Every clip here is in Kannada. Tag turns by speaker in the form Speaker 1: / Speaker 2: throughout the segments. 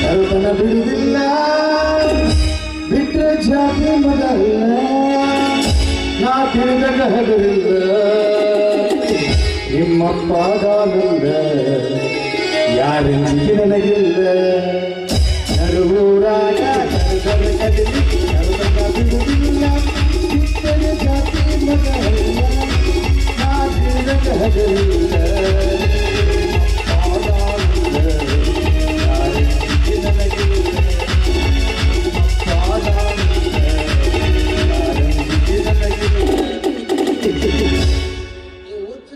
Speaker 1: ನರತನ ಬಿಡುವುದಿಲ್ಲ ಬಿಟ್ರೆ ಜಾತಿ ಮಗಲ್ಲ ನಾ ತಿಳಿದ ಹಗಲಿಲ್ಲ ನಿಮ್ಮಪ್ಪ ದಾನಲ್ಲ ಯಾರೆಂದಿಗೆ ನನಗಿಲ್ಲ ನಡುವೂರಾಗ ನರತನ ಬಿಡುವುದಿಲ್ಲ ಬಿಟ್ಟರೆ ಜಾತಿ ಮಗಲ್ಲ ನಾ ತಿಳಿದ ಹಗಲಿಲ್ಲ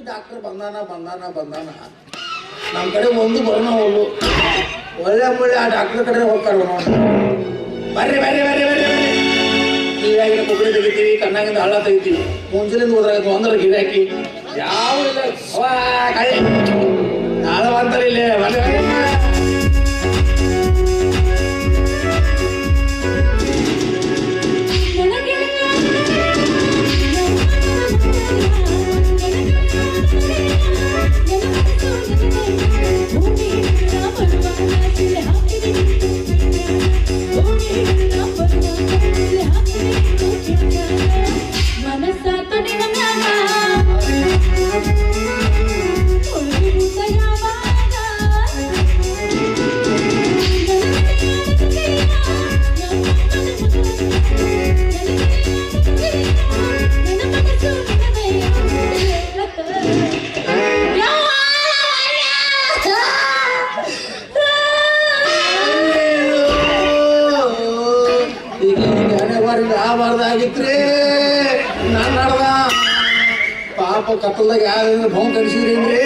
Speaker 2: ಡಾಕ್ಟರ್ ಬಂದಾನ ನಮ್ಮ ಕಡೆ ಒಂದು ಬರೋಣ ಹೋಗು ಒಳ್ಳೆ ಆ ಡಾಕ್ಟರ್ ಕಡೆ ಹೋಗ್ತಾರೆ ಬರ್ರಿ ಕಿವಿಯಾಗಿನ ಕೊಬ್ಬರಿ ತೆಗಿತೀವಿ ಕಣ್ಣಾಗಿಂದ ಹಳ್ಳ ತೆಗಿತೀವಿ ಮುಂಜಾನಿಂದ ಹೋದ್ರಾಗ ಒಂದರ ಗಿರಾಕಿ ಯಾವ ಇಲ್ಲ ನಾಳೆ ಅಂತಾರೆ ಇಲ್ಲೇ ಆಗಬಾರ್ದಾಗಿತ್ರಿ ನಾನು ನಡ್ದ ಪಾಪ ಕತ್ತಲ್ದಾಗ ಯಾರು ಭೌಂ ಕಳಿಸಿದ್ರೇನ್ರಿ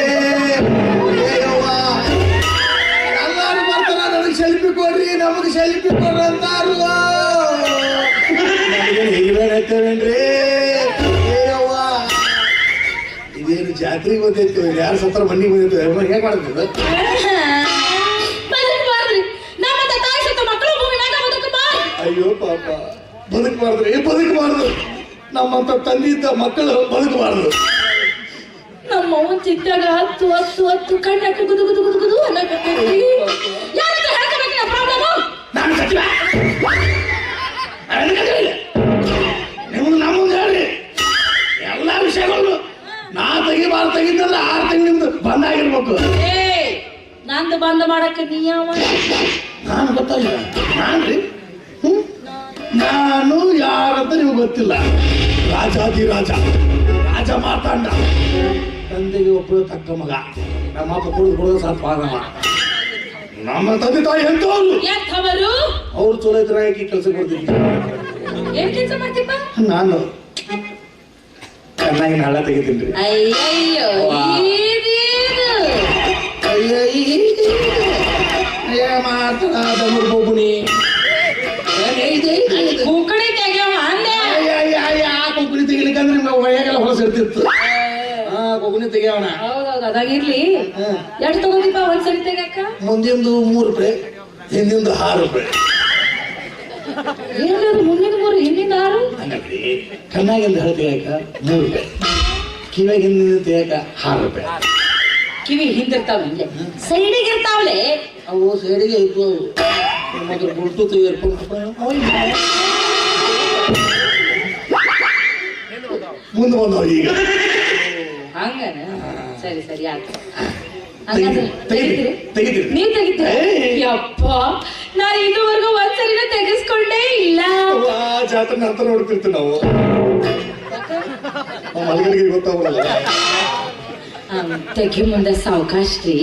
Speaker 2: ಎಲ್ಲಾರು ಬರ್ತಾರ ನನಗೆ ಸೆಲ್ಫಿ ಕೊಡ್ರಿ ನಮಗೆ ಸೆಲ್ಫಿ ಕೊಡ್ರಿ ಅಂತಾರು ಹೇಳ್ತೇವೇನ್ರಿ ಇದೇನು ಜಾತ್ರೆಗೆ ಬಂದೈತಿ ಯಾರು ಸತ್ರ ಮಣ್ಣಿಗೆ ಬಂದೈತಿ ಹೇಗೆ ಮಾಡ್ತದ ಅಯ್ಯೋ ಪಾಪ ಬದುಕಬಾರ್ದು ನಮ್ಮಂತ ತಂದೆ ಇದ್ದ ಮಕ್ಕಳು ಬದುಕಬಾರ್ದು
Speaker 3: ನಮ್ಮವ್ವ ಚಿತ್ತಾಗ ಹತ್ತು ಕಣ್ಣಕ್ಕೆ ಗುದು ಅನ್ನಕತ್ತೈತಿ
Speaker 2: ನಾನು ಸಚಿವ ನಿಮ್ಗೆ ನಮಗೆ ಹೇಳ್ರಿ ಎಲ್ಲ ವಿಷಯಗಳು ನಾ ತೆಗಿದ್ರೆ 6 ತಿಂಗಳಿಂದ ಬಂದಾಗಿರ್ಬೇಕು
Speaker 3: ನಂದು ಬಂದ್ ಮಾಡಕ್ಕೆ ನೀಯವ
Speaker 2: ನಾನು ಗೊತ್ತಾಗಿಲ್ಲ ನಾನ್ರಿ ನಾನು ಯಾರಂತ ನಿಮ್ಗೆ ಗೊತ್ತಿಲ್ಲ ರಾಜ ಮಾತಾಂಡ ತಂದೆಗೆ ಒಬ್ಬರು ತಕ್ಕ ಮಗ ನಮ್ಮ ಅಪ್ಪ ಕೊಡೋದು ಸ್ವಲ್ಪ ಆಗವ ನಮ್ಮ ತಂದೆ ತಾಯಿ ಎಂತವರು ಅವ್ರು ಚಲೋ ಇದ್ರ ಕೆಲಸ ಕೊಡ್ತೀನಿ
Speaker 3: ಏನ್ ಕೆಲಸ ಮಾಡ್ತೀಪ
Speaker 2: ನಾನು ಚೆನ್ನಾಗಿ ನಾಳ ತೆಗಿತೀನಿ
Speaker 3: ಅಯ್ಯಯ್ಯೋ
Speaker 2: ಮಾತಾಡ ಬೋಬುನಿ
Speaker 3: ಕುಕ್ಕಡಿ ತೆಗ್ಯಾವ ಅಂದೆ
Speaker 2: ಕುಕ್ಕುನಿ ತೆಗಿಲಿಕ್ಕಂದ್ರೆ ನಿಮ್ಗೆ ಒಯ್ಯಾಗೆಲ್ಲ ಹೊಲಸಿರ್ತಿತ್ತು ಕುಕ್ಕುನಿ ತೆಗ್ಯಾವಣ
Speaker 3: ಹೌದೌದು ಅದಾಗಿರ್ಲಿ ಎಷ್ಟು ತಗೊಂಡಿಪ್ಪ ಒಂದ್ಸರಿ ತೆಗ್ಯಾಕ
Speaker 2: ಮುಂದಿಂದು 3 ರೂಪಾಯಿ ಹಿಂದಿಂದು 6 ರೂಪಾಯಿ
Speaker 3: ಏನಾದ್ರು ಮುಂದಿನ 3 ಹಿಂದಿನ 6
Speaker 2: ಹಂಗಲ್ರಿ ಕಣ್ಣಾಗಿಂದ ಹಳೆ ತೆಗ್ಯಾಕ 3 ರೂಪಾಯಿ ಕಿವಿಯಾಗಿಂದ ತೆಗ್ಯಾಕ 6 ರೂಪಾಯಿ
Speaker 3: ಕಿವಿ ಹಿಂದಿರ್ತಾವಲ್ಲ ಸೈಡಿಗೆ ಇರ್ತಾವಲೆ
Speaker 2: ಅವು ಸೈಡಿಗೆ ಇತ್ತು ಮೊದಲು ಬ್ಲೂಟೂತ್ ಇಯರ್ಫೋನ್ ಮುಂದೆ ಬಂದವ ಈಗ
Speaker 3: ಹಂಗನ ಸರಿ ಆಯ್ತು
Speaker 2: ತೆಗಿತೀರಿ
Speaker 3: ನೀವ್ ತೆಗಿತೀರಿ ಯಪ್ಪ ನಾ ಇದುವರೆಗೂ ಒಂದ್ಸರಿನ ತೆಗೆಸ್ಕೊಂಡೇ ಇಲ್ಲ
Speaker 2: ಜಾತ್ರೆ ಅಂತ ನೋಡ್ತಿರ್ತೀವಿ ನಾವು ಮಲ್ಗಡಿಗೆ ಗೊತ್ತಾಗಲ್ಲ
Speaker 3: ತೆಗಿ ಮುಂದೆ ಸಾವಕಾಶ ರೀ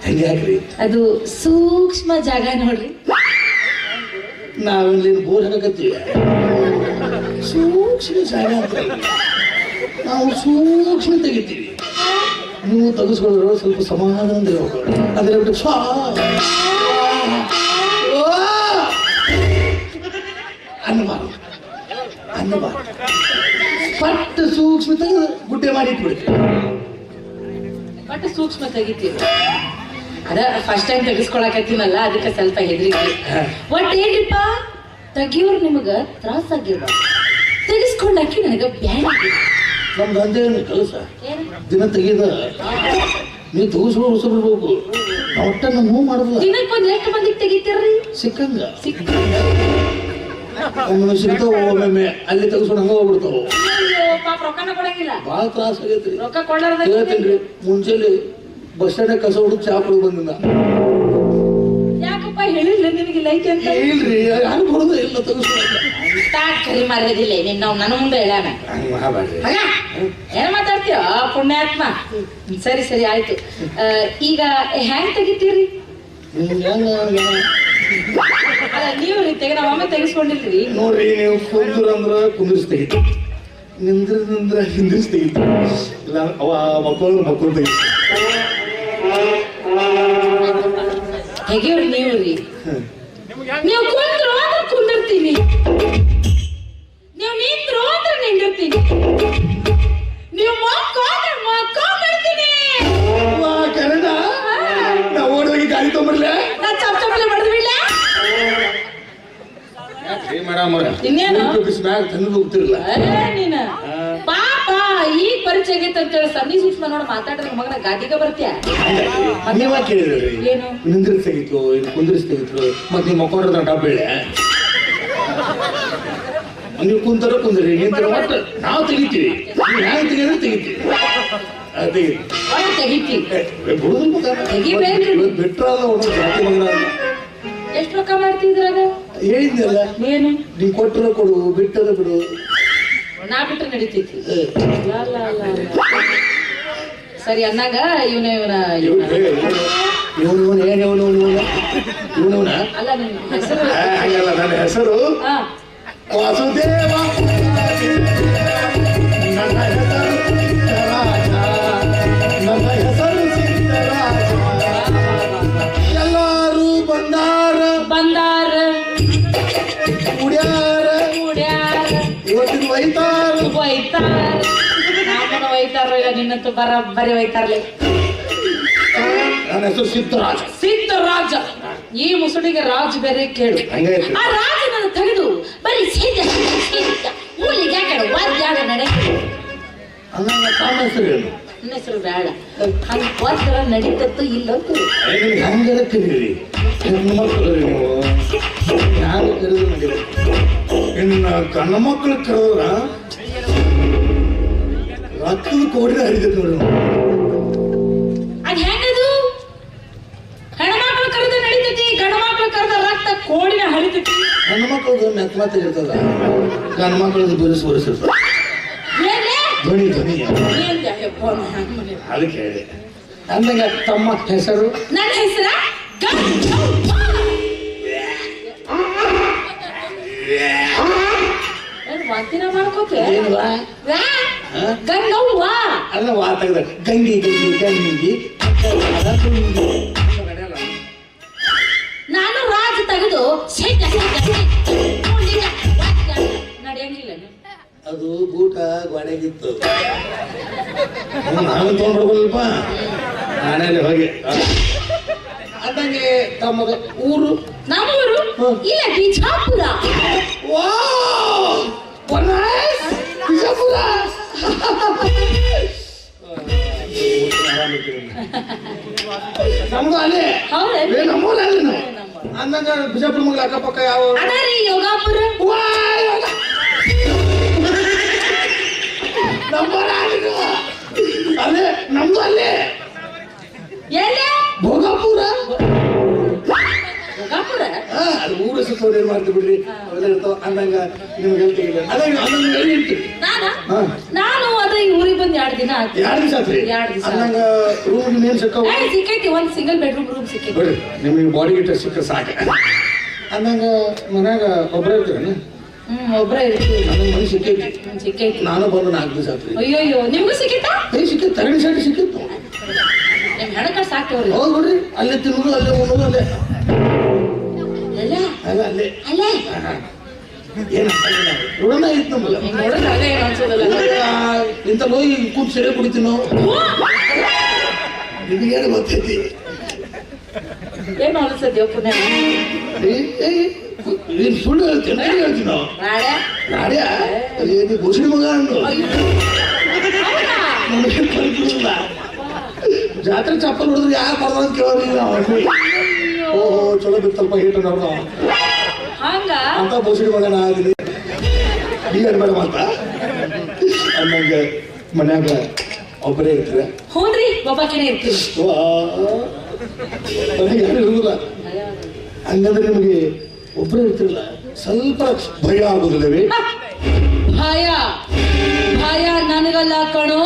Speaker 2: ಹೆಂಗ್ಯಾಕ್ರಿ
Speaker 3: ಅದು ಸೂಕ್ಷ್ಮ ಜಾಗ ನೋಡ್ರಿ
Speaker 2: ನಾವಿಲ್ಲಿ ಬೋರ್ ಹಾಕತ್ತೀವಿ ಸೂಕ್ಷ್ಮ ಜಾಗ ಅಂತ ನಾವು ಸೂಕ್ಷ್ಮ ತೆಗಿತೀವಿ ನೀವು ತೆಗೆಸ್ಕೊಳ್ಳೋರು ಸ್ವಲ್ಪ ಸಮಾಧಾನದಿಂದ ಹೋಗೋಣ ಅದ್ರ ಬಿಟ್ಟು ಅನ್ನಬಾರ್ದು ಪಟ್ಟು ಸೂಕ್ಷ್ಮ ತೆಗೆದು ಗುಡ್ಡೆ ಮಾಡಿ ಇಟ್ಬಿಡ್ತೀವಿ
Speaker 3: ಬಟ್ ಸೂಕ್ಷ್ಮ ತೆಗಿತೀವಿ ಅದ ಫಸ್ಟ್ ಟೈಮ್ ತೆಗಿಸ್ಕೊಳಕತ್ತೀನಲ್ಲ ಅದಕ್ಕೆ ಸ್ವಲ್ಪ ಹೆದರಿಕೆ ಒಟ್ ಏನಿಪ್ಪ ತೆಗಿಯೋರು ನಿಮಗ ತ್ರಾಸ ಆಗಿರ್ಬ ತೆಗಿಸ್ಕೊಂಡಾಕಿ ನನಗ ಬ್ಯಾಡ
Speaker 2: ನಮ್ ಗಂಧೆ ಕೆಲಸ ದಿನ ತೆಗೀದ ನೀವು ತೂಸ್ಬಿಡ್ಬೇಕು ಒಟ್ಟ ನಮ್ಮ ಹೂ ಮಾಡುದಿಲ್ಲ
Speaker 3: ದಿನಕ್ಕೊಂದ್ ಎಷ್ಟು ಮಂದಿಗೆ ತೆಗಿತೀರ್ರಿ?
Speaker 2: ಸಿಕ್ಕಂಗ
Speaker 3: ಸಿಕ್ಕ
Speaker 2: ಒಮ್ಮೆ ಸಿಗ್ತಾವ ಒಮ್ಮೆ ಅಲ್ಲಿ ತೆಗೆಸ್ಕೊಂಡು ಹಂಗ ಹೋಗ್ಬಿಡ್ತಾವ
Speaker 3: ಅಯ್ಯೋ, ಪಾಪ ರೊಕ್ಕನ ಕೊಡಂಗಿಲ್ಲ.
Speaker 2: ಭಾಳ ತ್ರಾಸ ಆಗೈತ್ರಿ
Speaker 3: ರೊಕ್ಕ ಕೊಳ್ಳಾರ್ದ
Speaker 2: ಹೇಳ್ತೇನ್ರಿ ಮುಂಚೆಲಿ ಬಸ್ ಸ್ಟ್ಯಾಂಡ್ ಕಸ ಹುಡುಗ ಚಾ ಕುಡಿದು ಬಂದಿದ್ದ
Speaker 3: ಯಾಕಪ್ಪ ಹೇಳಿಲ್ಲ ನಿನಗೆ ಲೈಟ್ ಅಂತ?
Speaker 2: ಇಲ್ರಿ ಯಾರು ಕೊಡೋದೇ ಇಲ್ಲ ತೆಗೆಸ್ಕೊಂಡು
Speaker 3: ಕರಿ ಮಾರದಿಲ್ಲ ನಿನ್ನ ನನ್ನ ಮುಂದೆ ಹೇಳ್ಯಾನ. ಮಗ, ಏನ್ ಮಾತಾಡ್ತೀಯ ಪುಣ್ಯಾತ್ಮ? ಸರಿ ಸರಿ ಆಯ್ತು. ಈಗ ಹ್ಯಾಂಗ್ ತೆಗಿತೀರಿ? ಅಲ್ಲ ನೀವು ತೆಗೆ ನಮ್ಮ ಅಮ್ಮ ತೆಗಿಸ್ಕೊಂಡಿಲ್ರಿ.
Speaker 2: ನೋಡ್ರಿ ನೀವು ಕುಂದ್ರಂದ್ರ ಕುಂದ್ರಿಸ್ ತೆಗಿತು ನಿಂದ್ರಂದ್ರ ಹಿಂದಿಸ್ ತೆಗಿತು ಇಲ್ಲ ಅವ ಮಕ್ಕಳು ತೆಗಿತು
Speaker 3: ಹೇಗೆ ನೀವ್ರಿ? ನೀವು ಕುಂದ್ರು ಅಂದ್ರೆ ಕುಂದಿರ್ತೀನಿ, ನೀವು ನಿಂದ್ರು ಅಂದ್ರೆ ನಿಂದಿರ್ತೀನಿ, ನೀವು ಮಕ್ಕೊಂಡ್ಬಿಡ್ತೀನಿ.
Speaker 2: ಕನ್ನಡ ನಾವು ಓಡೋಗಿ ಗಾಡಿ ತೊಗೊಂಡ್ಬರ್ಲೆ
Speaker 3: ನಾ ಚಪ್ಪಲೆ ಬಡ್ದು ಬಿಡ್ಲ?
Speaker 2: ಮೇಡಮ್
Speaker 3: ಇನ್ನೇನು?
Speaker 2: ಬ್ಯಾಗ್ ತಂದು ಹೋಗ್ತಿರಲ್ಲ
Speaker 3: ನೀನ ಪಾಪ ಈಗ ಪರಿಚಯ ಆಗೈತೆ ಅಂತ ಹೇಳಿ ಸನ್ನಿ ಸೂಕ್ಷ್ಮ ನೋಡ ಮಾತಾಡಿದ್ರೆ ಮಗನ ಗಾದಿಗೆ ಬರ್ತೀಯ.
Speaker 2: ನೀವ ಕೇಳಿದ್ರಿ
Speaker 3: ಏನು?
Speaker 2: ನಿಂದ್ರಿಸ್ ತೆಗಿತು ಇದು ಕುಂದ್ರಿಸ್ ತೆಗಿತು ಮತ್ತೆ ನೀವು ಮಕ್ಕೊಂಡ್ರ ಡಬ್ಬೆಳೆ ನೀವು ಕುಂತಾರ ಕುಂದ್ರಿ ನಿಂತರ ಒಟ್ಟು ನಾವು ತೆಗಿತೀವಿ ನೀವು ಹ್ಯಾಂಗ ತೆಗಿದ್ರೆ ತೆಗಿತೀವಿ
Speaker 3: ತೆಗಿತಿ
Speaker 2: ಬಿಟ್ರಲ್ಲ ಒಂದು ಜಾತಿ ಮಗನ
Speaker 3: ಎಷ್ಟು ರೊಕ್ಕ ಮಾಡ್ತಿದ್ರಾಗ?
Speaker 2: ಹೇಳಿದ್ನಲ್ಲ
Speaker 3: ಏನು?
Speaker 2: ನೀವು ಕೊಟ್ಟರ ಕೊಡು ಬಿಟ್ಟರ ಬಿಡು
Speaker 3: ನಾ ಬಿಟ್ರೆ ನಡೀತೈತಿ. ಸರಿ ಅನ್ನಾಗ ಇವನ ಅಲ್ಲ ನಿನ್ ಹೆಸರು
Speaker 2: ಹಂಗಲ್ಲ ನನ್ನ ಹೆಸರು
Speaker 3: ಹಾ
Speaker 2: ವಾಸುದೇವ ನನ್ನ ಹೆಸರು ಸಿದ್ದರಾಜ ನನ್ನ ಹೆಸರು ಸಿದ್ದರಾಜ ಎಲ್ಲಾರು ಬಂದಾರ
Speaker 3: ಬಂದಾರ
Speaker 2: ಕುಡ್ಯಾರ ಇವತ್ತಿನ ಒಯ್ತಾರ
Speaker 3: ಒಯ್ತಾರ ನಾಮನ ಒಯ್ತಾರ ಇಲ್ಲ ನಿನ್ನಂತೂ ಬರೀ ಒಯ್ತಾರ್ಲಿ.
Speaker 2: ನನ್ನ ಹೆಸರು ಸಿದ್ದರಾಜ
Speaker 3: ಸಿದ್ದರಾಜ. ಈ ಮುಸುಡಿಗೆ ರಾಜ್ ಬೇರೆ ಕೇಳು.
Speaker 2: ಹಂಗಾಯ್ತು
Speaker 3: ಆ ರಾಜನನ್ನು ತೆಗೆದು ಬರೀ ಮೂಲಿಗೆ ವಾದ್ಯಾಗ ನಡೆ.
Speaker 2: ನನ್ನ ತಮ್ಮ ಹೆಸರು ಏನು
Speaker 3: ನನ್ನ ಹೆಸರು ಬೇಡ ಹಂಗ ವಾದ್ಯ ನಡೀತತ್ತು ಇಲ್ಲಂತೂ
Speaker 2: ಹಂಗೆಲ್ಲ ಕರೀರಿ ಹೆಣ್ಣು ಮಕ್ಕಳು ನೀವು ಯಾರು ಕರೆದ್ರು ನಡೀಬೇಕು ಇನ್ನು ಗಂಡ ಮಕ್ಕಳು ಕರೆದ್ರ ರಕ್ತದ ಕೋಡಿನ ಹರಿತೈತೆ ನೋಡ್ರಿ
Speaker 3: ಅದ್ ಹೆಂಗದು? ಹೆಣ್ಮಕ್ಳು ಕರೆದ ನಡೀತೈತಿ, ಗಂಡ ಮಕ್ಳು ಕರೆದ ರಕ್ತ ಕೋಡಿನ ಹರಿತೈತಿ.
Speaker 2: ಗಂಡ ಮಕ್ಕಳದು ಮೆತ್ತ ಮಾತಾಗಿರ್ತದ ಗಂಡ ಮಕ್ಕಳದು ಬರಿಸಿ ಬರಿಸಿರ್ತದ ಧ್ವನಿ ಧ್ವನಿ ಅದಕ್ಕೆ ಹೇಳಿ ಅಂದಂಗ ತಮ್ಮ ಹೆಸರು
Speaker 3: ನನ್ನ ಹೆಸರ ವಾಂತಿನ ಮಾಡ್ಕೋತೆ ಗಂಗವ್ವ
Speaker 2: ಅದನ್ನ ವಾತಾಗದ ಗಂಗಿ ಗಂಗಿ ಗಂಗಿ
Speaker 3: ನಾನು ರಾಜ ತೆಗೆದು ನಡೆಯಂಗಿಲ್ಲ.
Speaker 2: ಅದು ಬೂಟ ಗೋಡೆಗಿತ್ತು ನಾನು ತೊಗೊಂಡ್ಬರ್ಬಲ್ಪ ನಾನೇ ಹೋಗಿ ಅಂದಂಗೆ ತಮ್ಮದ ಊರು
Speaker 3: ನಮ್ಮೂರು ಇಲ್ಲ ಬಿಜಾಪುರ.
Speaker 2: ಬಿಜಾಪುರ ನಮ್ದು ಅಲ್ಲೇ
Speaker 3: ಹೌದೇನ್ರಿ?
Speaker 2: ನಮ್ಮೂರ ಅಲ್ಲಿ ನಾವು ಅಂದಂಗ ಬಿಜಾಪುರ ಮಗ್ಲ ಅಕ್ಕಪಕ್ಕ ಯಾವ
Speaker 3: ಅದಾರಿ ಯೋಗಾಪುರ.
Speaker 2: ಅಲ್ಲೇ ನಮ್ದು ಅಲ್ಲೇ
Speaker 3: ಎಲ್ಲಿ?
Speaker 2: ಭೋಗಾಪುರ
Speaker 3: ಯೋಗಾಪುರ
Speaker 2: ಅದು ಊರ ಸುತ್ತ ಏನ್ ಮಾಡ್ತೀವಿ ಬಿಡ್ರಿ ಅವೆಲ್ಲ ಇರ್ತಾವ ಅಂದಂಗ ನಿಮ್ಗೆ ಹೇಳ್ತೀವಿ ಅಂದಂಗ ಎಲ್ಲಿ ಇರ್ತೀವಿ
Speaker 3: ನಾನು ಅದ ಈ ಊರಿಗೆ ಬಂದ್ 2 ದಿನ ಆಯ್ತು.
Speaker 2: 2 ದಿವಸ ಆತ್ರಿ
Speaker 3: 2 ದಿವಸ
Speaker 2: ಅಂದಂಗ ರೂಮ್ ಏನ್ ಸಿಕ್ಕಾವ
Speaker 3: ಸಿಕ್ಕೈತಿ. ಒಂದ್ ಸಿಂಗಲ್ ಬೆಡ್ರೂಮ್ ರೂಮ್ ಸಿಕ್ಕೈತಿ.
Speaker 2: ಬಿಡ್ರಿ ನಿಮಗೆ ಬಾಡಿ ಗಿಟ್ಟ ಸಿಕ್ಕ ಸಾಕ ಅಂದಂಗ ಮನ್ಯಾಗ ಒಬ್ಬರೇ ಇರ್ತೀರೇನು
Speaker 3: ಒಬ್ರೇ ಇರ್ತೀವಿ.
Speaker 2: ನನಗೆ ಮನೆ ಸಿಕ್ಕೈತಿ
Speaker 3: ಸಿಕ್ಕೈತಿ.
Speaker 2: ನಾನು ಬಂದು 4 ದಿವಸ ಆತ್ರಿ
Speaker 3: ಅಯ್ಯೋ ನಿಮ್ಗೂ ಸಿಕ್ಕಿತಾ?
Speaker 2: ಸಿಕ್ಕಿತ್ತು ತಗಡಿ ಸೈಡ್ ಸಿಕ್ಕಿತ್ತು
Speaker 3: ನಿಮ್ ಹೆಣಕಾಳು ಸಾಕ್ತೇವ್ರಿ.
Speaker 2: ಹೌದು ಬಿಡ್ರಿ ಅಲ್ಲೇ ತಿನ್ನೋದು ಅಲ್ಲೇ ಉಣ್ಣೋದು ಅಲ್ಲೇ
Speaker 3: ಅಲ್ಲ
Speaker 2: ಅಲ್ಲ ಅಲ್ಲೇ
Speaker 3: ಅಲ್ಲೇ
Speaker 2: ಏನು ಋಣ ಇತ್ತು ನಮ್ಮಲ್ಲ
Speaker 3: ಹಿಂಗ್ ನೋಡಿದ್ರೆ ಅದೇ ಏನು ಅನ್ಸೋದಲ್ಲ.
Speaker 2: ಇಂಥ ಹೋಗಿ ಕೂತ್ ಸೆರೆ ಕುಡಿತೀವಿ ನಾವು ನಿಮಗೇನು ಗೊತ್ತೈತಿ
Speaker 3: ಏನು ಅನ್ಸದ್ಯೋ ಪುಣ್ಯ?
Speaker 2: ನೀನು ಸುಳ್ಳು ಹೇಳ್ತೀನಿ ಹೇಳ್ತೀವಿ ನಾವು
Speaker 3: ರಾಡ್ಯಾ?
Speaker 2: ನಾಡ್ಯಾ ನೀ ಘೋಷಣೆ ಮಗ ಅಂದು
Speaker 3: ಹೌದಾ?
Speaker 2: ನಮಗೆ ಕಲ್ಪಿಲ್ಲ ಜಾತ್ರೆ ಚಪ್ಪಲ್ ಹೊಡೆದ್ರೆ ಯಾರು ಬರ್ದ ಅಂತ ಕೇಳಿಲ್ಲ ಓಹೋ ಚಲೋ ಬಿತ್ತಲ್ಪ ಹೇಟು ನೋಡ್ದ
Speaker 3: ಹಂಗ
Speaker 2: ಅಂತ ಬೋಸಿಡಿ ಮಗನ ಆಗಿನಿ ನೀ ಬೇಡ ಅಂತ ಅನ್ನಂಗೆ ಮನ್ಯಾಗ ಒಬ್ಬರೇ ಇರ್ತೀರ
Speaker 3: ಹೌದ್ರಿ ಒಬ್ಬಾಕಿನೇ ಇರ್ತೀವಿ
Speaker 2: ಮನೆಗೆ ಯಾರು ಇರುವುದಿಲ್ಲ ಹಂಗಂದ್ರೆ ನಿಮಗೆ ಒಬ್ಬರೇ ಇರ್ತಿರಲ್ಲ ಸ್ವಲ್ಪ ಭಯ ಆಗುದಿಲ್ಲವೇ
Speaker 3: ಭಯ ಭಯ ನನಗಲ್ಲ ಕಣೋ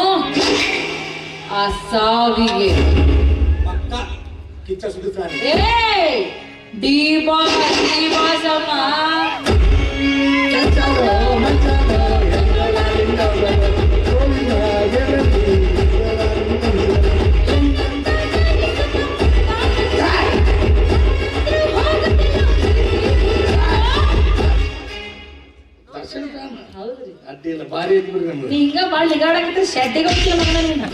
Speaker 3: ಆ ಸಾವಿಗೆ
Speaker 2: ಪಕ್ಕ ಕಿಚ್ಚ ಸುದ್ದಿ ಫ್ಯಾನ್
Speaker 3: ಏ ಡಿ ಬಾಸಮ್ಮ ಹೌದ್ರಿ
Speaker 2: ಅಡ್ಡಿ ಇಲ್ಲ ಭಾರಿ ಐತಿ ಬಿಡ್ರಿ ನಮ್ಗೆ
Speaker 3: ನೀ ಹಿಂಗ ಬಾಳ್ ನಿಗಾಡಕತ್ತಿ ಶೆಡ್ಡಿಗೆ ಹೋಗ್ತಿಲ್ಲ ಮಗನ ನೀನು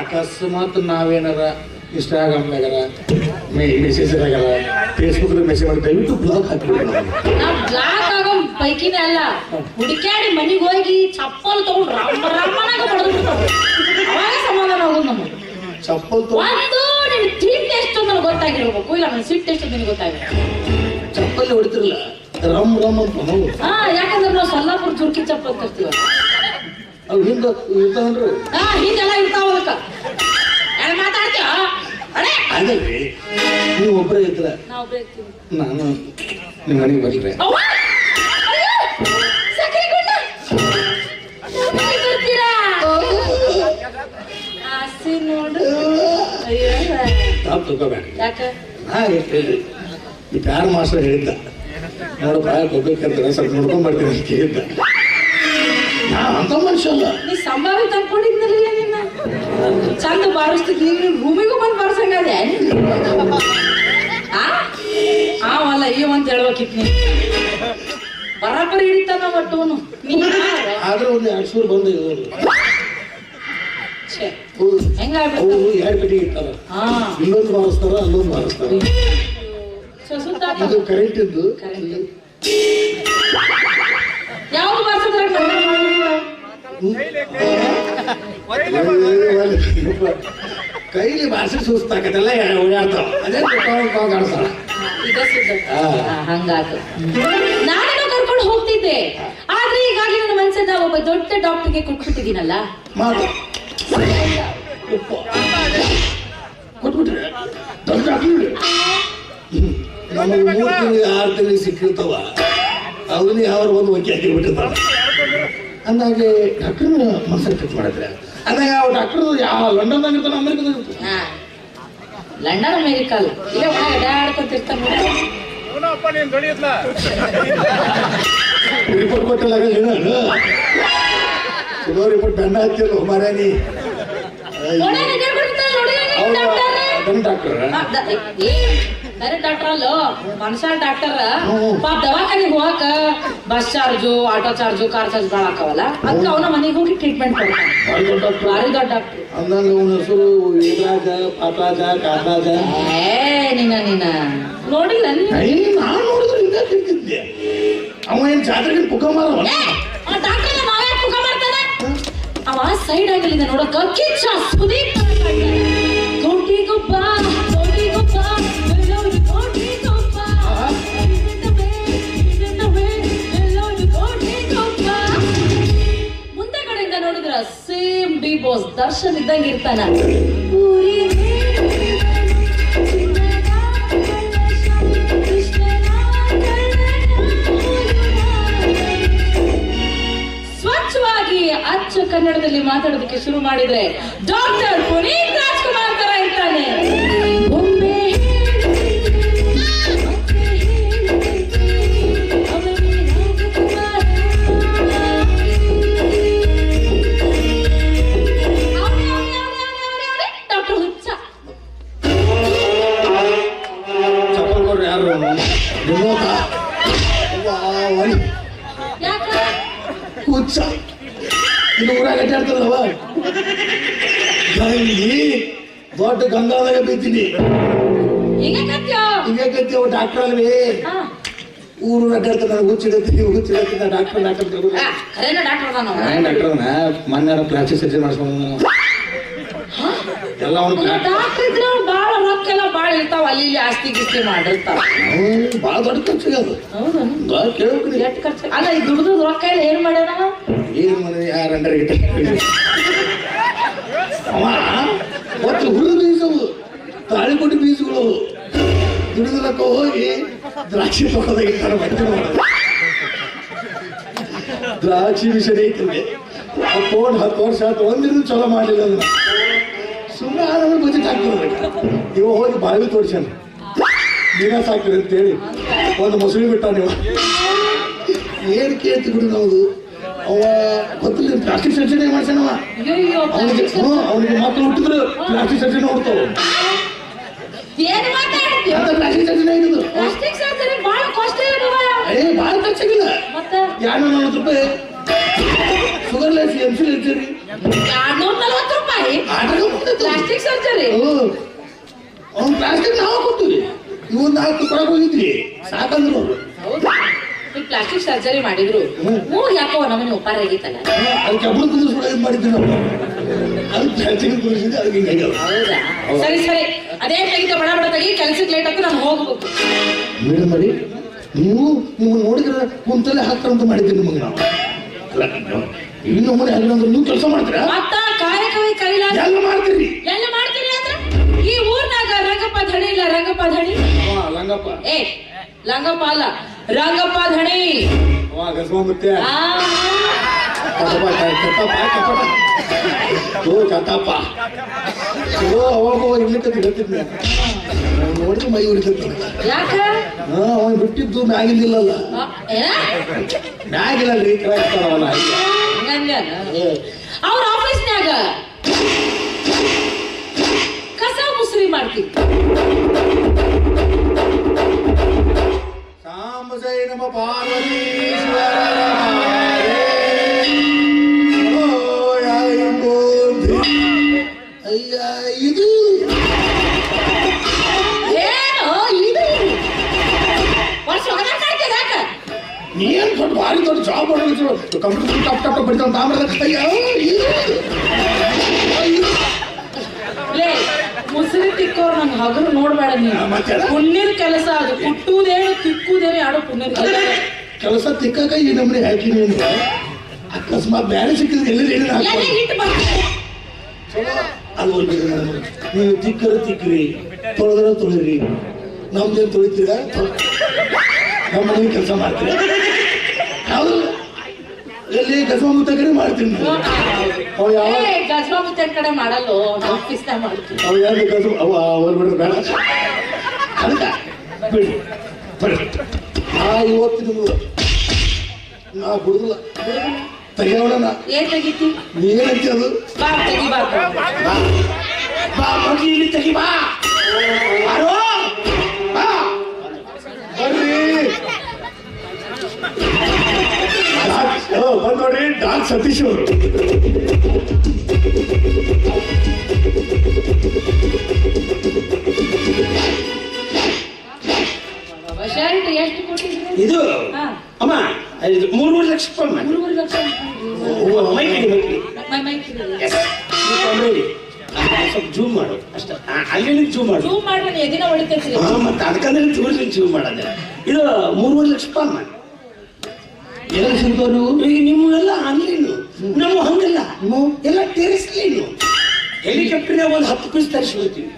Speaker 2: ಅಕಸ್ಮಾತ್ ನಾವೇನಾರ ಇನ್ಸ್ಟಾಗ್ರಾಮ್ನಾಗಾರ ಮೆಸೇಜ್ನಾಗಾರ ಫೇಸ್ಬುಕ್ ಮೆಸೇಜ್ ಮಾಡಿ ದಯವಿಟ್ಟು ಬ್ಲಾಕ್ ಹಾಕಿಬಿಡಿ
Speaker 3: ನಾವ್ ಬ್ಲಾಕ್ ಆಗೋ ಪೈಕಿನೇ ಅಲ್ಲ ಹುಡುಕ್ಯಾಡಿ ಮನಿಗ್ ಹೋಗಿ ಚಪ್ಪಲ್ ತಗೊಂಡು ರಮ್ಮನಾಗ ಬಡದು ಬಿಡ್ತಾವ ಅವಾಗ ಸಮಾಧಾನ ಆಗೋದು ನಮಗೆ
Speaker 2: ಚಪ್ಪಲ್
Speaker 3: ಒಂದು ನಿನ್ ಸಿಟ್ಟು ಎಷ್ಟು ಅಂತ ನನಗೆ ಗೊತ್ತಾಗಿರ್ಬೇಕು ಇಲ್ಲ ನನ್ನ ಸಿಟ್ಟು ಎಷ್ಟು ಅಂತ ನಿನಗೆ ಗೊತ್ತಾಗಿರ್ಬೇಕು
Speaker 2: ಚಪ್ಪಲ್ಲಿ ಹೊಡಿತಿರಲ್ಲ ರಮ್ ರಮ್ ಅಂತ ನಾವು
Speaker 3: ಹಾ ಯಾಕಂದ್ರೆ ನಾವು ಸೊಲ್ಲಾಪುರ ಜುರ್ಕಿ ಚಪ್ಪಲ್ ತರ್ತೀವ
Speaker 2: ಅವು ಹಿಂದೆ ಇರ್ತಾವನ್ರಿ
Speaker 3: ಹಾ ಹಿಂಗೆಲ್ಲ ಇರ್ತಾವ ಅದಕ್ಕ ಯಾರು ಮಾತಾಡ್ತೀವ ಅಡೆ
Speaker 2: ಅದಲ್ರಿ ನೀವು ಒಬ್ಬರೇ ಇದ್ರ
Speaker 3: ನಾವು ಬೇಕ್ತೀವಿ
Speaker 2: ನಾನು ನಿಮ್ಮ ಮನೆಗೆ ಬರ್ರಿ
Speaker 3: ಅವ್ವ! ಅಯ್ಯೋ! ಸಕ್ರೆ ಗುಂಡ! ನಮ್ಮನೆ ಬರ್ತೀರಾ? ಆಸೆ ನೋಡು ಅಯ್ಯೋ
Speaker 2: ತಾಪ್ ತಗೋಬೇಡ
Speaker 3: ಯಾಕ
Speaker 2: ಹಾಗೆ ಹೇಳ್ರಿ ಈ ಪ್ಯಾರ ಮಾಸ್ಟರ್ ಹೇಳಿದ್ದ ನೋಡಪ್ಪ ಹೋಗ್ಬೇಕಂತ ಸ್ವಲ್ಪ ನೋಡ್ಕೊಂಡ್ ಬರ್ತೀನಿ ಅಂತ ಕೇಳಿದ್ದ ನಾ ಅಂತ ಮನುಷ್ಯ ಅಲ್ಲ
Speaker 3: ನೀ ಸಂಭಾವಿತ ಅನ್ಕೊಂಡಿದ್ನಲ್ಲ ನಿನ್ನ ಚಂದ ಬಾರಿಸ್ತಿದ್ವಿ ನೀನು ರೂಮಿಗೂ ಬಂದು ಬಾರಿಸಂಗಾದೆ ಅವಲ್ಲ ಅಯ್ಯೋ ಅಂತ ಹೇಳ್ಬೇಕಿತ್ತು ನೀ ಬರಾಬರಿ ಹಿಡಿತಾನ ಒಟ್ಟುನು ನೀ
Speaker 2: ಆದ್ರೆ ಒಂದು 2 ಸೂರು ಬಂದ
Speaker 3: ಹೆಂಗಾಗ್ಬಿಡ್ತಾವ
Speaker 2: ಅವು 2 ಪೆಟ್ಟಿಗೆ ಇರ್ತಾರ
Speaker 3: ಹಾ
Speaker 2: ಇಲ್ಲೊಂದು ಮಾರಿಸ್ತಾರ ಅಲ್ಲೊಂದು ಮಾರಿಸ್ತಾರ ಇದು ಕರೆಂಟ್ ಇದ್ದು
Speaker 3: ಯಾವ್ದು ಬಾರಿಸಿದ್ರೆ
Speaker 2: ಕೈಲಿ ಬಾಸಿ ಸುಸ್ತಾಕತ್ತಲ್ಲ ಓಡಾಡ್ತಾವ ಅದೇ ಕಾಣಿಸ್ತಾರ
Speaker 3: ಹಂಗಾತು ನಾನೇನೋ ಕರ್ಕೊಂಡು ಹೋಗ್ತಿದ್ದೆ ಆದ್ರೆ ಈಗಾಗಲೇ ನನ್ನ ಮನ್ಸನ್ನ ಒಬ್ಬ ದೊಡ್ಡ ಡಾಕ್ಟರ್ಗೆ ಕೊಟ್ಬಿಟ್ಟಿದ್ದೀನಲ್ಲ
Speaker 2: ಮಾತು ಕೊಟ್ಬಿಟ್ರೆ ದೊಡ್ಡ ಡಾಕ್ಟ್ರು ನಮಗೆ 3 ತಿಂಗಳಿಗೆ 6 ತಿಂಗಳಿಗೆ ಸಿಕ್ಕಿರ್ತಾವ ಅವನ್ನ ಯಾವ ಒಂದು ಒಕ್ಕಿ ಹಾಕಿಬಿಟ್ಟಿರ್ತಾವ ಅಂದಾಗೆ ಡಾಕ್ಟರ್ ಮನಸ್ಸಲ್ಲಿ ಫಿಟ್ ಮಾಡಿದ್ರೆ ಅಂದಾಗ ಅವ್ ಡಾಕ್ಟರ್ ಯಾವ ಲಂಡನ್ದಾಗ ಇರ್ತಾನೆ ಅಮೆರಿಕದಾಗ ಇರ್ತಾನೆ
Speaker 3: ಲಂಡನ್ ಅಮೆರಿಕಾ ಅಲ್ಲ ಇಲ್ಲ ಅಡ್ಡಾಡ್ಕೊತಿರ್ತಾನೆ
Speaker 2: ರಿಪೋರ್ಟ್ ಕೊಟ್ಟಲ್ಲ ಚಲೋ ರಿಪೋರ್ಟ್ ಬೆಂಡ ಹತ್ತಿಲ್ಲ ಮಾರಾನಿ ಡಾಕ್ಟರ್
Speaker 3: ಡಾಕ್ಟರ್ ಅಲ್ಲೋ ಮನುಷ್ಯ ಡಾಕ್ಟರ್ ಪಾಪ ದವಾಖಾನಿಗೆ ಹೋಗಾಕ bus charge auto charge car charge ಭಾಳ ಹಾಕವಲ್ಲ ಅದಕ್ಕೆ ಅವನ ಮನೆಗೆ ಹೋಗಿ ಟ್ರೀಟ್ಮೆಂಟ್ ಕೊಡ್ತಾನೆ ಭಾರಿ ದೊಡ್ಡ ಡಾಕ್ಟರ್
Speaker 2: ಅಂದಂಗ ಅವನ ಹೆಸರು ವೇದರಾಜ ಪಾಟರಾಜ ಕಾಟರಾಜ
Speaker 3: ನೀನ ನೋಡಿಲ್ಲ
Speaker 2: ನಾನು ನೋಡಿದ್ರೆ ಹಿಂಗ ತಿಂತಿದ್ದೆ ಅವ ಏನ್ ಜಾತ್ರೆಗೆ ಪುಕ್ಕ ಮಾರವ
Speaker 3: ಡಾಕ್ಟರ್ ನಾವೇ ಪುಕ್ಕ ಮಾಡ್ತಾನೆ ಅವ ಸೈಡ್ ಆಗಲಿಂದ ನೋಡಕ ಕಿಚ್ಚ ಸುದೀಪ್ ಕೋಟಿ ಗೊಬ್ಬ ಮುಂದೆ ಕಡೆಯಿಂದ ನೋಡಿದ್ರ ಸೇಮ್ ಡಿ ಬಾಸ್ ದರ್ಶನ್ ಇದ್ದಂಗೆ ಇರ್ತಾನ ಸ್ವಚ್ಛವಾಗಿ ಅಚ್ಚ ಕನ್ನಡದಲ್ಲಿ ಮಾತಾಡೋದಕ್ಕೆ ಶುರು ಮಾಡಿದ್ರೆ ಡಾಕ್ಟರ್ ಪುನೀತ್ ರಾಜ್ಕುಮಾರ್ ತರ ಇರ್ತಾನೆ ಡಾಕ್ಟರ್ ಹುಚ್ಚ
Speaker 2: ಚಪ್ಪಲ್ ಕೊಡ್ರಿ ಯಾರು
Speaker 3: ಯಾಕ
Speaker 2: ಹುಚ್ಚ ಇದು ಊರಾಗ ಅಡ್ಡಾಡ್ತಾರಲ್ಲವ ಗಂಗಿ ದೊಡ್ಡ ಗಂಗಾದಾಗ ಬೀತೀನಿ
Speaker 3: ಈಗ ಕತ್ಯೋ
Speaker 2: ಹಿಂಗೆ ಕತ್ತೀವ ಡಾಕ್ಟರ್ ಅಲ್ವೇ ಊರು ಅಡ್ಡಾಡ್ತಾರೆ ನನಗೆ ಹುಚ್ಚಿಡತ್ತೆ ಡಾಕ್ಟರ್
Speaker 3: ಕರೆನ ಡಾಕ್ಟರ್ ಅದಾನ ಅವ.
Speaker 2: ಡಾಕ್ಟರ್ನ ಮೊನ್ನೆ ಪ್ಲಾಸ್ಟಿಕ್ ಸರ್ಜರಿ ಮಾಡಿಸ್ಕೊಂಡು ಎಲ್ಲ ಅವನು
Speaker 3: ಡಾಕ್ಟರ್ ಇದ್ರೆ ಬಾಳ ರೊಕ್ಕ ಎಲ್ಲ ಬಾಳ ಇರ್ತಾವ, ಅಲ್ಲಿ ಇಲ್ಲಿ ಆಸ್ತಿ ಗಿಸ್ತಿ ಮಾಡಿರ್ತಾವ.
Speaker 2: ಭಾಳ ದೊಡ್ಡ ಖರ್ಚಿಗೆ ಅದು
Speaker 3: ಹೌದಾ?
Speaker 2: ಕೇಳ್ಬೇಕ್ರಿ.
Speaker 3: ಎಷ್ಟು ಖರ್ಚು ಅಲ್ಲ, ಈ ದುಡ್ದು ರೊಕ್ಕ ಎಲ್ಲ ಏನ್ ಮಾಡ್ಯಾನ?
Speaker 2: ಏನು ಮನೆ ಯಾರ ಅಂಡರ್ಗಿಟ್ಟ ಅವ ಒಟ್ಟು ಹುರಿದ ಬೀಜವು ತಾಳಿಕೊಟ್ಟು ಬೀಜಗಳು ದುಡಿದಲಕ್ಕ ಹೋಗಿ ದ್ರಾಕ್ಷಿ ತೋಟದಾಗಿರ್ತಾರೆ ಬಟ್ಟೆ ದ್ರಾಕ್ಷಿ ವಿಷಯ ಐತಿದೆ ತೋಡ್ 10 ವರ್ಷ ಆಯ್ತು, ಒಂದಿನ ಚಲೋ ಮಾಡಲಿಲ್ಲ ಅದನ್ನ ಸುಮ್ಮನೆ ಆದ್ರೆ ಬಜೆಟ್ ಹಾಕ್ತಾರೆ. ಇವ ಹೋಗಿ ಬಾವಿ ತೋರ್ಸ್ಯಾನ ನೀನ ಸಾಕ್ರಿ ಅಂತೇಳಿ ಒಂದು ಮೊಸಳಿ ಬಿಟ್ಟ ನೀವು ಏನು ಕೇಳ್ತಿ ಬಿಡು ನಾವು. ಅವ ಗೊತ್ತಿಲ್ಲ ಪ್ಲಾಸ್ಟಿಕ್ ಸರ್ಜರಿ ಮಾಡ್ಸ್ಯಾನವ.
Speaker 3: ಅಯ್ಯೋ,
Speaker 2: ಅವನಿಗೆ ಮಕ್ಕಳು ಹುಟ್ಟಿದ್ರು ಪ್ಲಾಸ್ಟಿಕ್ ಸರ್ಜರಿ ನೋಡ್ತಾವ.
Speaker 3: ಏನ್ ಮಾತಾಡ್ತೀಯ?
Speaker 2: ಪ್ಲಾಸ್ಟಿಕ್ ಸರ್ಜರಿ ಆಗಿದ್ದು
Speaker 3: ಪ್ಲಾಸ್ಟಿಕ್ ಸರ್ಜರಿ ಬಾಳ ಕಾಸ್ಟ್ಲಿ ಇರುವ.
Speaker 2: ಭಾಳ ಖರ್ಚಾಗಿಲ್ಲ.
Speaker 3: ಮತ್ತೆ
Speaker 2: 240 ರೂಪಾಯಿ ಶುಗರ್ಲೆಸ್ ಎನ್ಸಿಲ್ ಸರ್ಜರಿ
Speaker 3: 240 ರೂಪಾಯಿ ಪ್ಲಾಸ್ಟಿಕ್ ಸರ್ಜರಿ.
Speaker 2: ಅವ್ನು ಪ್ಲಾಸ್ಟಿಕ್ ನಾವು ಕೊಡ್ತೀವಿ, ಇವ್ 4 ಕೊಡಕ್ ಹೋಗಿದ್ರಿ ಸಾಕಂದ್ರು ಅವರು.
Speaker 3: ಈ ಪ್ಲಾಸ್ಟಿಕ್ ಸರ್ಜರಿ ಮಾಡಿದ್ರು ಮೂರ್ ಯಾಕೋ ನಮ್ಮನೆ ಉಪಾರ ಆಗಿತ್ತಲ್ಲ.
Speaker 2: ಅದಕ್ಕೆ ಹಬ್ಬದ ಕುದಿಸ್ಬಿಡ ಇದು ಮಾಡಿದ್ವಿ ನಾವು. ಅದು ಪ್ಲಾಸ್ಟಿಕ್ ಕುದಿಸಿದ್ರೆ ಅದಕ್ಕೆ ಹಿಂಗೆ
Speaker 3: ಹೌದಾ? ಸರಿ ಸರಿ, ಅದೇ ತೆಗಿತ ಬಡ ಬಡ ತೆಗಿ, ಕೆಲ್ಸಕ್ಕೆ ಲೇಟ್ ಆಗ್ತದೆ, ನಾನು ಹೋಗ್ಬೇಕು.
Speaker 2: ಮೇಡಮ್ ಮರಿ ನೀವು ನೋಡಿದ್ರೆ ಕುಂತಲ್ಲೇ ಹಾಕ್ತಾರಂತ ಮಾಡಿದ್ದೀವಿ ನಿಮಗೆ ನಾವು. ಇನ್ನು ಮನೆ ಅಂದ್ರೆ ನೀವು ಕೆಲಸ ಮಾಡ್ತೀರಾ?
Speaker 3: ಮತ್ತ ಕಾಯಕವೇ ಕೈಲಾಸ
Speaker 2: ಎಲ್ಲ ಮಾಡ್ತೀರಿ.
Speaker 3: ಎಲ್ಲ ಮಾಡ್ತೀರಿ ಅಂದ್ರೆ ಈ ಊರ್ನಾಗ ರಂಗಪ್ಪ ಧಣಿ ಇಲ್ಲ. ರಂಗಪ್ಪ ಧಣಿ
Speaker 2: ಲಂಗಪ್ಪ
Speaker 3: ಲಂಗಪ್ಪ ಅಲ್ಲ, ರಂಗಪ್ಪ ಧಣಿ.
Speaker 2: ಗಸ್ಮ ಮತ್ತೆ ಕತಪ್ಪ ಅವಾಗ ಇರ್ಲಿಕ್ಕೆ ಹೇಳ್ತಿದ್ದೆ ನೋಡಿದ್ರೆ ಮೈ ಉರಿತೈತಿ.
Speaker 3: ಯಾಕ
Speaker 2: ಅವನು ಬಿಟ್ಟಿದ್ದು ಮ್ಯಾಗಿಂದಿಲ್ಲಲ್ಲ, ಮ್ಯಾಗಿಲ್ಲ ರೀ ಕರೆಕ್ಟಾವಲ್ಲ.
Speaker 3: ಅವ್ರ ಆಫೀಸ್ನ್ಯಾಗ ಕಸ ಮುಸ್ರಿ ಮಾಡ್ತೀವಿ.
Speaker 2: ಸಾಂಬಜೈ ನಮ ಪಾರ್ವತೀಶ್ವರ ಅಯ್ಯ ಇದು
Speaker 3: ಏನು ಇದು ವರ್ಷ ಕಾಡ್ತೇನೆ. ಯಾಕ
Speaker 2: ನೀನ್ ದೊಡ್ಡ ಭಾರಿ ದೊಡ್ಡ ಜಾಬ್ ಮಾಡಿದ್ರು ಕಂಪ್ಯೂಟರ್ ಟಪ್ ಟಪ್ ಬಡಿತಾವ ತಾಮ್ರದ
Speaker 3: ಲೇ ಮುಸ್ರಿ ತಿಕ್ಕೋರು ನಂಗೆ ಹಗರು ನೋಡ್ಬೇಡ ನೀನು. ಪುಣ್ಯದ ಕೆಲಸ ಅದು, ಕುಟ್ಟುವುದೇನು ತಿಕ್ಕುವುದೇನು ಯಾರು ಪುಣ್ಯದ
Speaker 2: ಕೆಲಸ ತಿಕ್ಕಕ ಈ ನಮ್ಮನೆ ಹಾಕಿನಿ ಅಂದ್ರೆ ಅಕಸ್ಮಾತ್ ಬೇರೆ ಸಿಕ್ಕಿದ್ರೆ ಎಲ್ಲಿ
Speaker 3: ಹಿಟ್ಟು ಬರ್ತದೆ.
Speaker 2: ಅದು ನೀವು ತಿಕ್ಕರ ತಿಕ್ಕ್ರಿ, ತೊಳೆದ್ರ ತೊಳಿರಿ. ನಮ್ದೇನು ತೊಳಿತೀರ? ನಮ್ಮ ಮನೆ ಕೆಲಸ ಮಾಡ್ತೀರ? ಹೌದು, ಎಲ್ಲಿ ಕಸಮ ಮುತ್ತಕರಿ ಮಾಡ್ತೀನಿ. ಅವ ಯಾವ
Speaker 3: ಗಜ್ಮಾ ಮುತ್ತೆ ಕಡೆ ಮಾಡಲ್ಲೋ, ಆಫೀಸ್ನಾಗ ಮಾಡ್ತೀವಿ.
Speaker 2: ಅವ ಯಾರು ಕಸು ಅವ್ರು ಬಿಡ್ರಿ ಬೇಡ ಅದಕ್ಕೆ ಬಿಡ್ರಿ ಬರ್ರಿ. ಇವತ್ತು ನಿಮ್ಗೆ ನಾ ಬಿಡುದಿಲ್ಲ, ತೆಗಿಯೋಣ.
Speaker 3: ಏನ್ ತೆಗಿತಿ?
Speaker 2: ಏನಂತೆ ಅದು?
Speaker 3: ಬಾ ತೆಗಿಬಾರ್ದು.
Speaker 2: ಬಾ ಮಗಿ ಇಲ್ಲಿ ತೆಗಿ ಬಾ. ಬರ್ರಿ ಬಂದ್ ನೋಡಿ ಡಾಕ್ ಸತೀಶ್ ಅವರು.
Speaker 3: ಶರ್ಟ್ ಎಷ್ಟು ಕೊಟ್ಟಿದ್ರಿ?
Speaker 4: ಇದು ಅಮ್ಮ 3 ಲಕ್ಷ ರೂಪಾಯಿ.
Speaker 3: 3 ಲಕ್ಷ
Speaker 4: ಸ್ವಲ್ಪ ಜೂಮ್ ಮಾಡು ಅಷ್ಟೇ, ಅಲ್ಲಿ ಜೂಮ್ ಮಾಡು.
Speaker 3: ಜೂಮ್ ಮಾಡ್ರಿ, ಎದಿನ ಹೊಡಿತೈತ್ರಿ.
Speaker 4: ಮತ್ತೆ ಅದಕ್ಕಂದ್ರೆ ತೋರಿಸಿ ಜೂಮ್ ಮಾಡೋದು. ಇದು 3 ಲಕ್ಷ ರೂಪಾಯಿ ಅಮ್ಮ.
Speaker 2: ಎಲ್ಲಿ ಸಿಗ್ತಾವ ನೀವು?
Speaker 4: ಈಗ ನಿಮ್ಗೆಲ್ಲ ಆನ್ಲೈನು, ನಾವು ಹಂಗಲ್ಲ, ಎಲ್ಲ ಟೆರೆಸ್ಲೈನು. ಹೆಲಿಕಾಪ್ಟರ್ನಾಗ ಒಂದು 10 ಪೀಸ್ ತರಿಸ್ಬಿಡ್ತೀವಿ.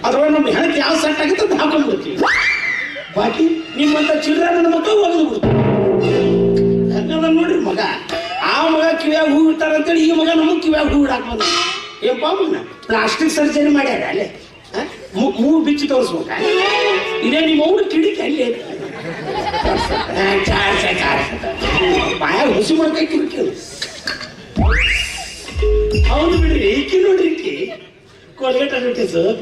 Speaker 4: ಅದ್ರೊಳಗೆ ನಮ್ಮ ಹೆಣಕ್ಕೆ ಯಾವ ಸೆಟ್ ಆಗುತ್ತೆ ಅಂತ ಹಾಕೊಂಡು ಬರ್ತೀವಿ. ಬಾಕಿ ನಿಮ್ಮಂತ ಚಿಲ್ಲರೆ ನನ್ನ ಮಕ್ಕಳು ಒಗೆದು ಬಿಡ್ತೀವಿ. ಹಂಗದ ನೋಡ್ರಿ ಮಗ, ಆ ಮಗ ಕಿವ್ಯಾಗ ಹೂ ಇಡ್ತಾರಂತೇಳಿ ಈ ಮಗ ನಮಗೆ ಕಿವ್ಯಾಗ ಹೂ ಇಡಾಕ್ ಬಂದ. ಏನ್ ಪಾಪನ ಪ್ಲಾಸ್ಟಿಕ್ ಸರ್ಜರಿ ಮಾಡ್ಯಾರ ಅಲ್ಲೇ ಮೂರು ಬಿಚ್ಚಿ ತೋರಿಸ್ಬೇಕ. ಇದೇ ನಿಮ್ಮ ಅವ್ರು ಕಿಡಿಕೆ ಅಲ್ಲೇ ಬಾಯಾಗ ಹುಸಿ ಮಾಡ್ಕೈ ಕಿರಿಕಿ. ಅವನು ಬಿಡ್ರಿ ಈಕಿ ನೋಡ್ರಿ, ಈಕಿ ಕೋಲ್ಗೇಟ್ ಸರ್